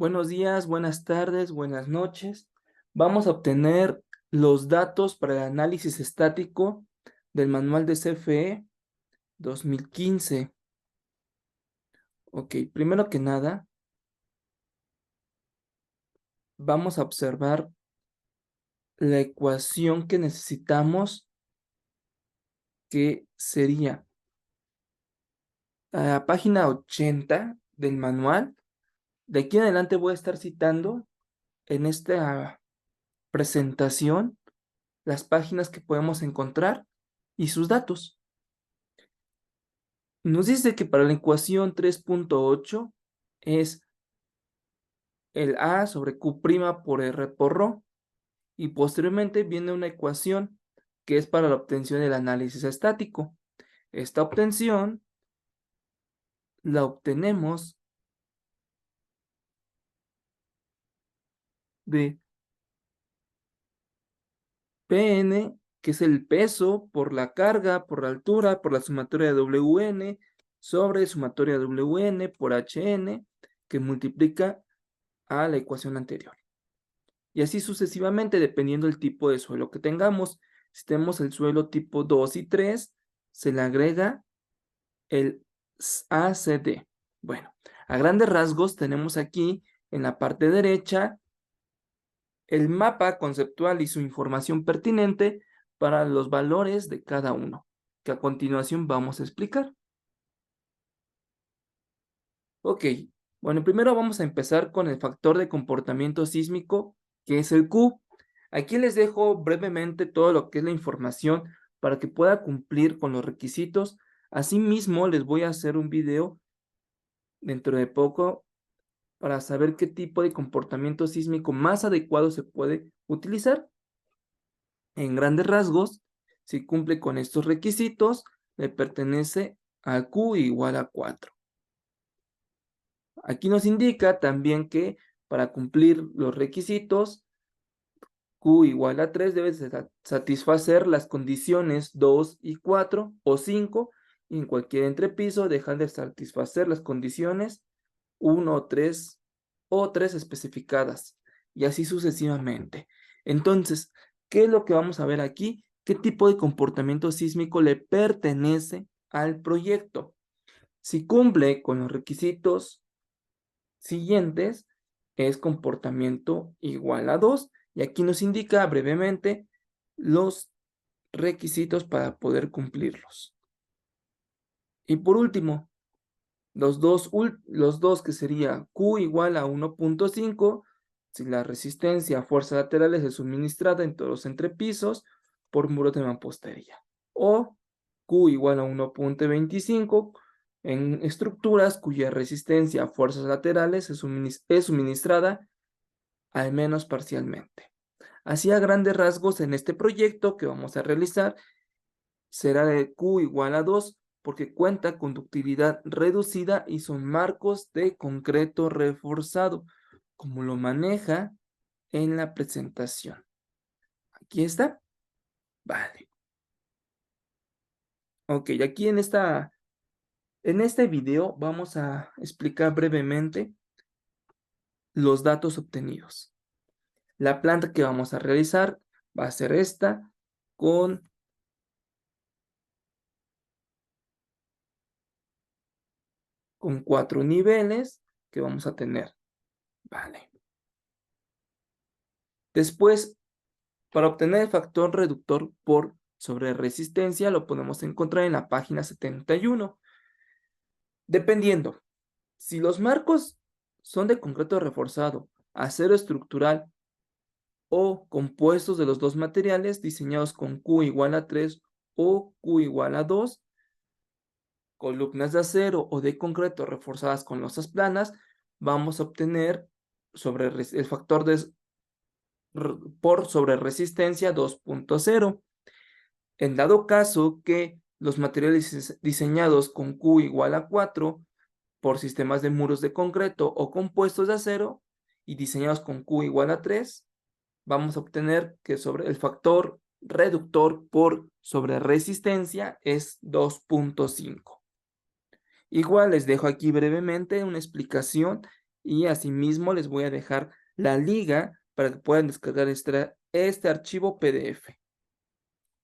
Buenos días, buenas tardes, buenas noches. Vamos a obtener los datos para el análisis estático del manual de CFE 2015. Ok, primero que nada, vamos a observar la ecuación que necesitamos, que sería a la página 80 del manual. De aquí en adelante voy a estar citando en esta presentación las páginas que podemos encontrar y sus datos. Nos dice que para la ecuación 3.8 es el A sobre Q' por R por Rho, y posteriormente viene una ecuación que es para la obtención del análisis estático. Esta obtención la obtenemos de Pn, que es el peso por la carga, por la altura, por la sumatoria de Wn, sobre sumatoria de Wn por Hn, que multiplica a la ecuación anterior. Y así sucesivamente, dependiendo del tipo de suelo que tengamos. Si tenemos el suelo tipo 2 y 3, se le agrega el ACD. Bueno, a grandes rasgos tenemos aquí en la parte derecha el mapa conceptual y su información pertinente para los valores de cada uno, que a continuación vamos a explicar. Ok, bueno, primero vamos a empezar con el factor de comportamiento sísmico, que es el Q. Aquí les dejo brevemente todo lo que es la información para que pueda cumplir con los requisitos. Asimismo, les voy a hacer un video dentro de poco para saber qué tipo de comportamiento sísmico más adecuado se puede utilizar. En grandes rasgos, si cumple con estos requisitos, le pertenece a Q igual a 4. Aquí nos indica también que para cumplir los requisitos, Q igual a 3 debe satisfacer las condiciones 2 y 4 o 5, y en cualquier entrepiso dejan de satisfacer las condiciones 1 o 3 especificadas, y así sucesivamente. Entonces, ¿qué es lo que vamos a ver aquí? ¿Qué tipo de comportamiento sísmico le pertenece al proyecto? Si cumple con los requisitos siguientes, es comportamiento igual a 2, y aquí nos indica brevemente los requisitos para poder cumplirlos. Y por último, los dos que sería Q igual a 1.5, si la resistencia a fuerzas laterales es suministrada en todos los entrepisos por muros de mampostería. O Q igual a 1.25 en estructuras cuya resistencia a fuerzas laterales es suministrada al menos parcialmente. Así, a grandes rasgos, en este proyecto que vamos a realizar será de Q igual a 2 porque cuenta con ductilidad reducida y son marcos de concreto reforzado, como lo maneja en la presentación. Aquí está. Vale. Ok, aquí en este video vamos a explicar brevemente los datos obtenidos. La planta que vamos a realizar va a ser esta, con 4 niveles que vamos a tener. Vale. Después, para obtener el factor reductor por sobre resistencia, lo podemos encontrar en la página 71. Dependiendo, si los marcos son de concreto reforzado, acero estructural o compuestos de los dos materiales diseñados con Q igual a 3 o Q igual a 2, columnas de acero o de concreto reforzadas con losas planas, vamos a obtener sobre el factor por sobre resistencia 2.0. En dado caso que los materiales diseñados con Q igual a 4 por sistemas de muros de concreto o compuestos de acero y diseñados con Q igual a 3, vamos a obtener que sobre el factor reductor por sobre resistencia es 2.5. Igual les dejo aquí brevemente una explicación y asimismo les voy a dejar la liga para que puedan descargar este archivo PDF.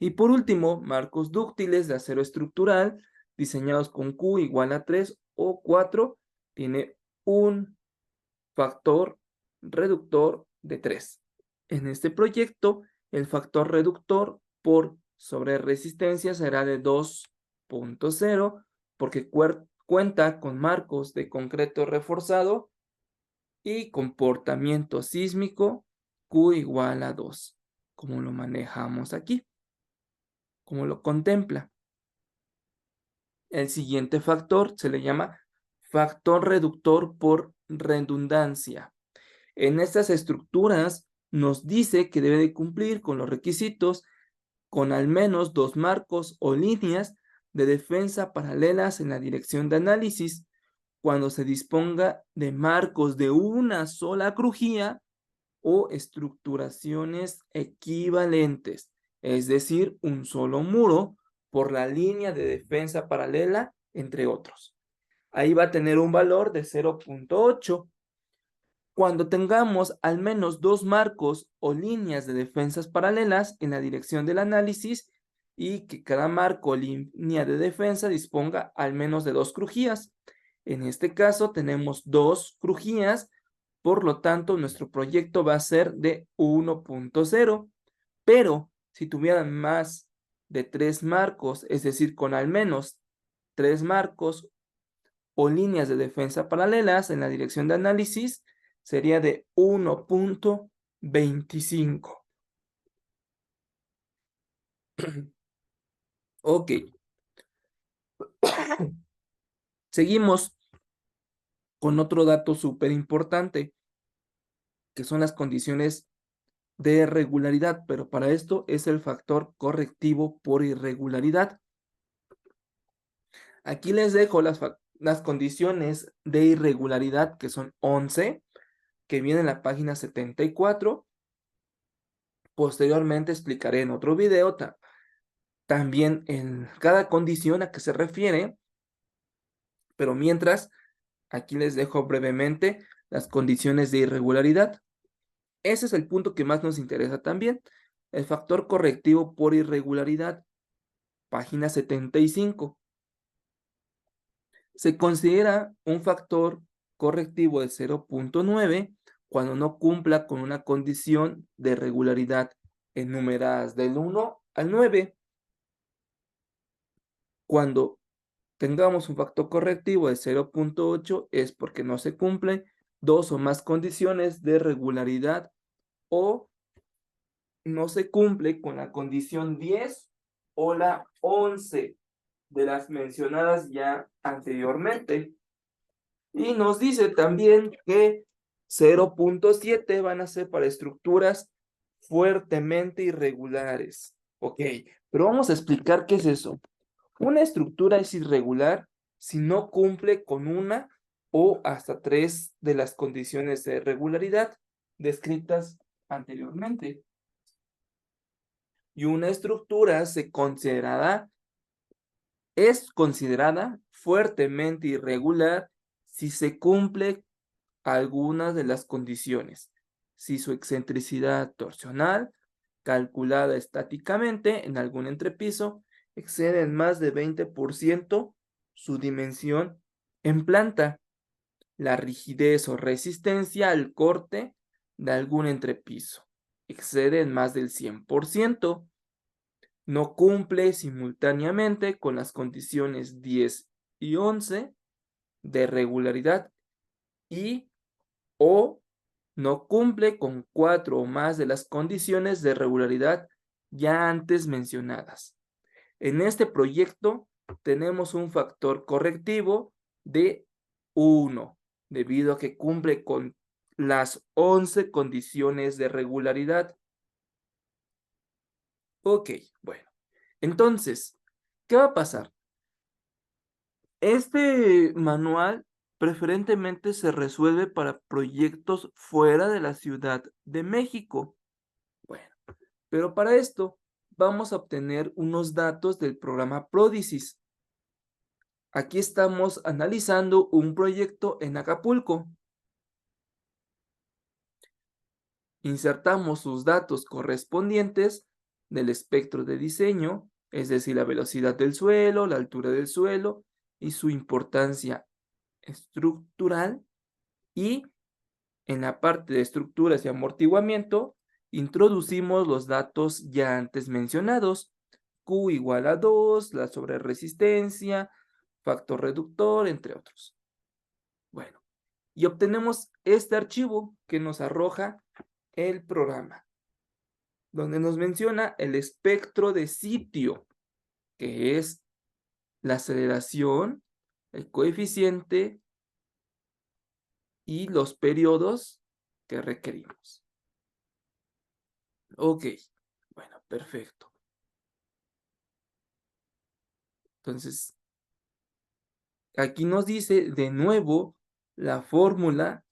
Y por último, marcos dúctiles de acero estructural diseñados con Q igual a 3 o 4, tiene un factor reductor de 3. En este proyecto, el factor reductor por sobre resistencia será de 2.0 porque cuenta con marcos de concreto reforzado y comportamiento sísmico Q igual a 2, como lo manejamos aquí, como lo contempla. El siguiente factor se le llama factor reductor por redundancia. En estas estructuras nos dice que debe de cumplir con los requisitos con al menos 2 marcos o líneas de defensa paralelas en la dirección de análisis cuando se disponga de marcos de una sola crujía o estructuraciones equivalentes, es decir, un solo muro por la línea de defensa paralela, entre otros. Ahí va a tener un valor de 0.8. Cuando tengamos al menos 2 marcos o líneas de defensas paralelas en la dirección del análisis y que cada marco o línea de defensa disponga al menos de 2 crujías. En este caso tenemos 2 crujías, por lo tanto nuestro proyecto va a ser de 1.0, pero si tuvieran más de 3 marcos, es decir, con al menos 3 marcos o líneas de defensa paralelas en la dirección de análisis, sería de 1.25. Ok, seguimos con otro dato súper importante, que son las condiciones de regularidad, pero para esto es el factor correctivo por irregularidad. Aquí les dejo las condiciones de irregularidad, que son 11, que viene en la página 74. Posteriormente explicaré en otro video también en cada condición a que se refiere, pero mientras, aquí les dejo brevemente las condiciones de irregularidad. Ese es el punto que más nos interesa también, el factor correctivo por irregularidad, página 75. Se considera un factor correctivo de 0.9 cuando no cumpla con una condición de regularidad enumeradas del 1 al 9. Cuando tengamos un factor correctivo de 0.8 es porque no se cumplen 2 o más condiciones de regularidad o no se cumple con la condición 10 o la 11 de las mencionadas ya anteriormente. Y nos dice también que 0.7 van a ser para estructuras fuertemente irregulares. Ok, pero vamos a explicar qué es eso. Una estructura es irregular si no cumple con una o hasta 3 de las condiciones de regularidad descritas anteriormente. Y una estructura es considerada fuertemente irregular si se cumple algunas de las condiciones. Si su excentricidad torsional, calculada estáticamente en algún entrepiso, excede en más de 20% su dimensión en planta, la rigidez o resistencia al corte de algún entrepiso excede en más del 100%, no cumple simultáneamente con las condiciones 10 y 11 de regularidad y o no cumple con 4 o más de las condiciones de regularidad ya antes mencionadas. En este proyecto tenemos un factor correctivo de 1, debido a que cumple con las 11 condiciones de regularidad. Ok, bueno. Entonces, ¿qué va a pasar? Este manual preferentemente se resuelve para proyectos fuera de la Ciudad de México. Bueno, pero para esto vamos a obtener unos datos del programa Prodicis. Aquí estamos analizando un proyecto en Acapulco. Insertamos sus datos correspondientes del espectro de diseño, es decir, la velocidad del suelo, la altura del suelo y su importancia estructural. Y en la parte de estructuras y amortiguamiento, introducimos los datos ya antes mencionados, Q igual a 2, la sobreresistencia, factor reductor, entre otros. Bueno, y obtenemos este archivo que nos arroja el programa, donde nos menciona el espectro de sitio, que es la aceleración, el coeficiente y los periodos que requerimos. Ok, bueno, perfecto. Entonces, aquí nos dice de nuevo la fórmula,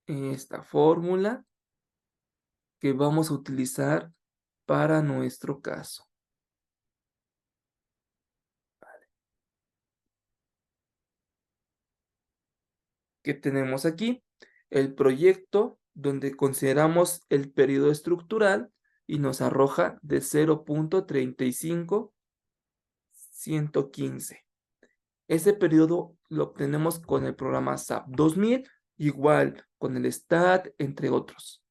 esta fórmula que vamos a utilizar para nuestro caso. ¿Qué tenemos aquí? El proyecto donde consideramos el periodo estructural y nos arroja de 0.35115. Ese periodo lo obtenemos con el programa SAP 2000, igual con el STAT, entre otros.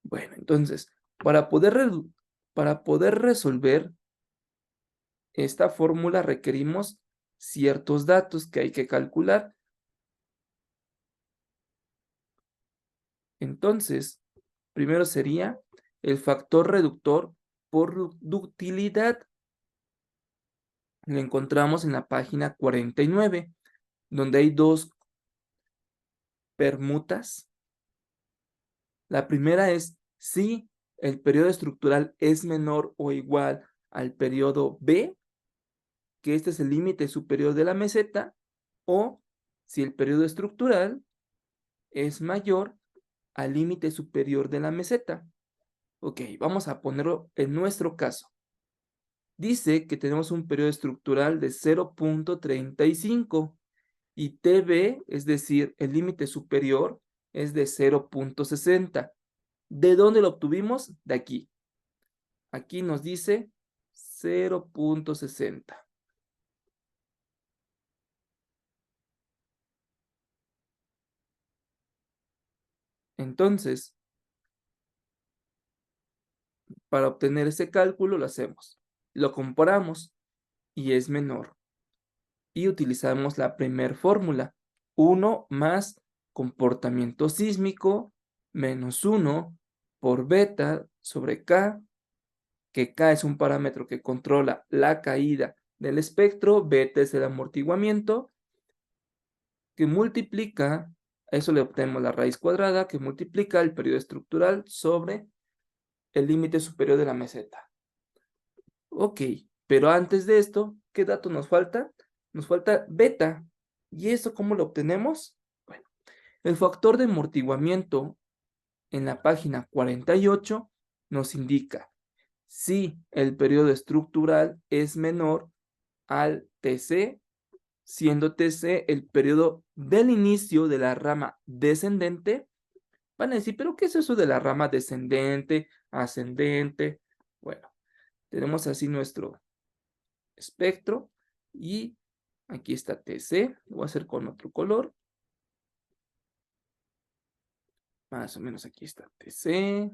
Bueno, entonces, para poder resolver esta fórmula requerimos ciertos datos que hay que calcular. Entonces, primero sería el factor reductor por ductilidad. Lo encontramos en la página 49, donde hay dos permutas. La primera es si el periodo estructural es menor o igual al periodo B, que este es el límite superior de la meseta, o si el periodo estructural es mayor al límite superior de la meseta. Ok, vamos a ponerlo en nuestro caso. Dice que tenemos un periodo estructural de 0.35 y TB, es decir, el límite superior, es de 0.60. ¿De dónde lo obtuvimos? De aquí. Aquí nos dice 0.60. Entonces, para obtener ese cálculo lo hacemos. Lo comparamos y es menor. Y utilizamos la primera fórmula. 1 más comportamiento sísmico menos 1 por beta sobre K, que K es un parámetro que controla la caída del espectro, beta es el amortiguamiento, que multiplica, a eso le obtenemos la raíz cuadrada, que multiplica el periodo estructural sobre el límite superior de la meseta. Ok, pero antes de esto, ¿qué dato nos falta? Nos falta beta. ¿Y eso cómo lo obtenemos? Bueno, el factor de amortiguamiento en la página 48 nos indica si el periodo estructural es menor al TC, siendo TC el periodo del inicio de la rama descendente. Van a decir, ¿pero qué es eso de la rama descendente, ascendente? Bueno, tenemos así nuestro espectro y aquí está TC, lo voy a hacer con otro color. Más o menos aquí está TC,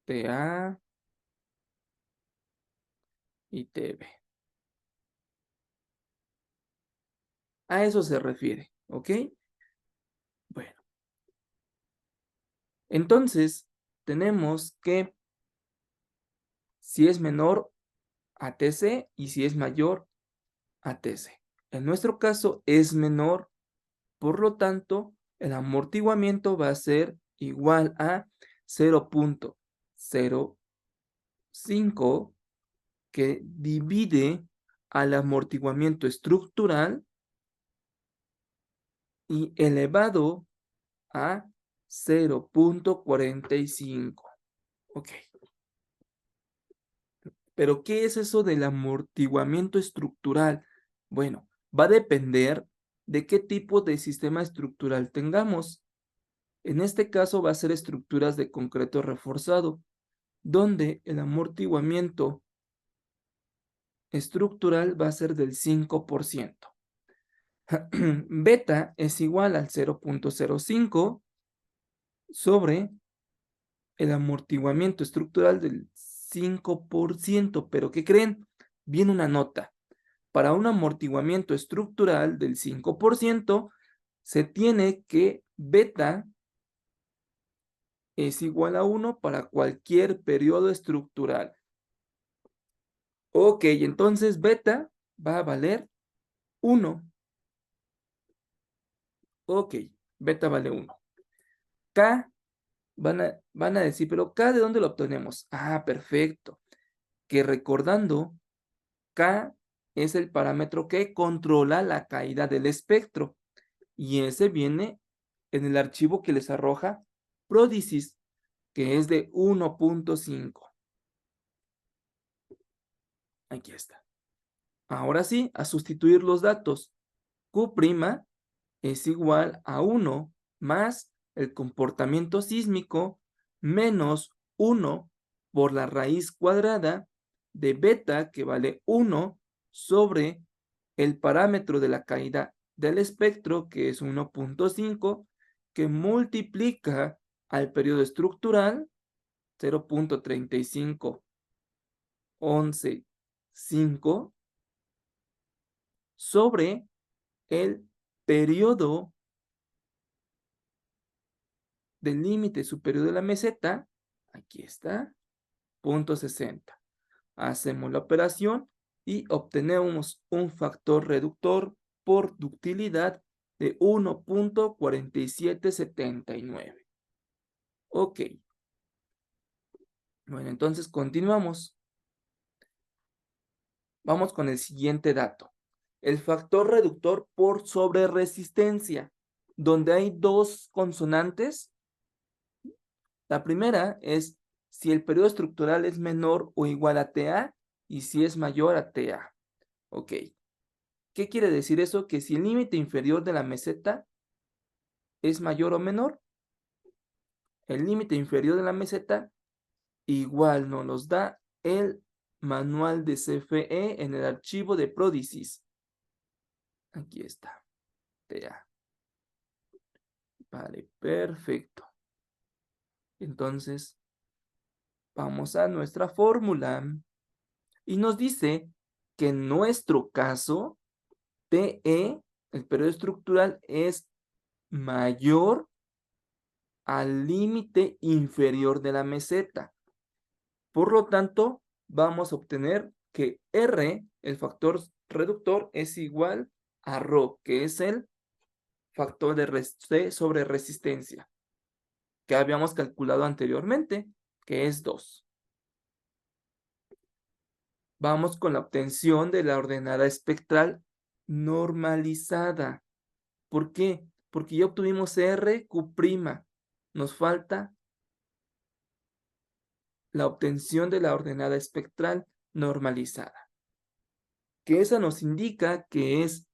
TA y TB. A eso se refiere, ¿ok? Bueno, entonces tenemos que si es menor a TC y si es mayor a TC. En nuestro caso es menor, por lo tanto, el amortiguamiento va a ser igual a 0.05 que divide al amortiguamiento estructural y elevado a 0.45. Ok. Pero, ¿qué es eso del amortiguamiento estructural? Bueno, va a depender de qué tipo de sistema estructural tengamos. En este caso va a ser estructuras de concreto reforzado, donde el amortiguamiento estructural va a ser del 5%. Beta es igual al 0.05 sobre el amortiguamiento estructural del 5%. Pero, ¿qué creen? Viene una nota. Para un amortiguamiento estructural del 5%, se tiene que beta es igual a 1 para cualquier periodo estructural. Ok, entonces beta va a valer 1. Ok, beta vale 1. K van a decir, pero K, ¿de dónde lo obtenemos? Ah, perfecto. Que recordando, K es el parámetro que controla la caída del espectro. Y ese viene en el archivo que les arroja Prodicis, que es de 1.5. Aquí está. Ahora sí, a sustituir los datos. Q' es igual a 1 más el comportamiento sísmico menos 1 por la raíz cuadrada de beta, que vale 1, sobre el parámetro de la caída del espectro, que es 1.5, que multiplica al periodo estructural 0.35115 sobre el periodo del límite superior de la meseta. Aquí está, 0.60. Hacemos la operación y obtenemos un factor reductor por ductilidad de 1.4779. Ok, bueno, entonces continuamos. Vamos con el siguiente dato. El factor reductor por sobreresistencia, donde hay dos consonantes. La primera es si el periodo estructural es menor o igual a TA y si es mayor a TA. Ok. ¿Qué quiere decir eso? Que si el límite inferior de la meseta es mayor o menor, el límite inferior de la meseta igual nos los da el manual de CFE en el archivo de Prodicis. Aquí está. TA. Vale, perfecto. Entonces, vamos a nuestra fórmula. Y nos dice que en nuestro caso, TE, el periodo estructural, es mayor al límite inferior de la meseta. Por lo tanto, vamos a obtener que R, el factor reductor, es igual a Rho, que es el factor de sobre resistencia, que habíamos calculado anteriormente, que es 2. Vamos con la obtención de la ordenada espectral normalizada. ¿Por qué? Porque ya obtuvimos RQ'. Nos falta la obtención de la ordenada espectral normalizada, que esa nos indica que es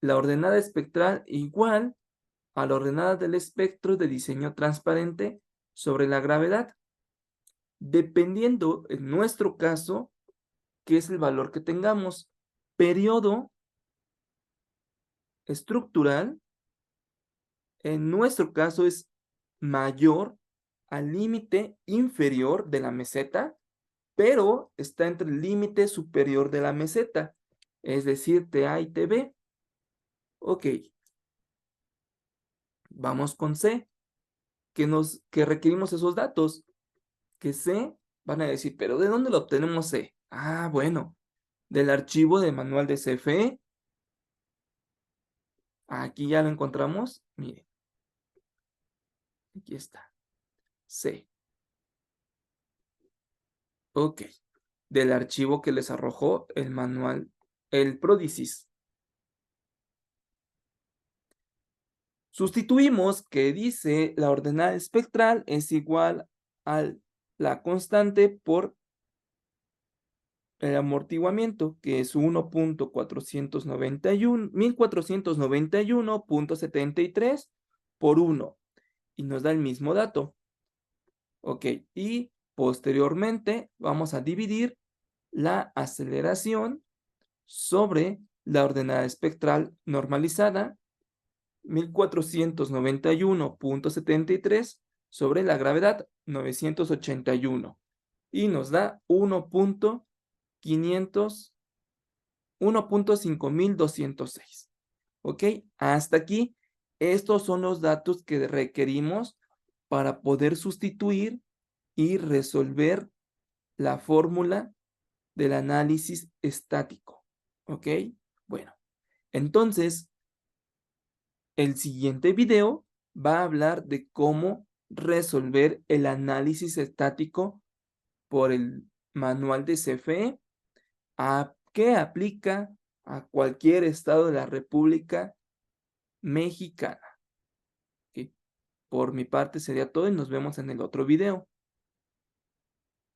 la ordenada espectral igual a la ordenada del espectro de diseño transparente sobre la gravedad, dependiendo, en nuestro caso, qué es el valor que tengamos. Periodo estructural, en nuestro caso, es mayor al límite inferior de la meseta, pero está entre el límite superior de la meseta, es decir, TA y TB. Ok, vamos con C, que requerimos esos datos. Que C, van a decir, pero ¿de dónde lo obtenemos C? Ah, bueno, del archivo de manual de CFE. Aquí ya lo encontramos. Miren, aquí está. C. Ok, del archivo que les arrojó el manual, el Prodicis. Sustituimos que dice la ordenada espectral es igual a la constante por el amortiguamiento, que es 1491.73 por 1, y nos da el mismo dato. Ok, y posteriormente vamos a dividir la aceleración sobre la ordenada espectral normalizada, 1491.73 sobre la gravedad, 981, y nos da 1.5206. ¿Ok? Hasta aquí, estos son los datos que requerimos para poder sustituir y resolver la fórmula del análisis estático. ¿Ok? Bueno, entonces, el siguiente video va a hablar de cómo resolver el análisis estático por el manual de CFE, que aplica a cualquier estado de la República Mexicana. ¿Ok? Por mi parte sería todo y nos vemos en el otro video.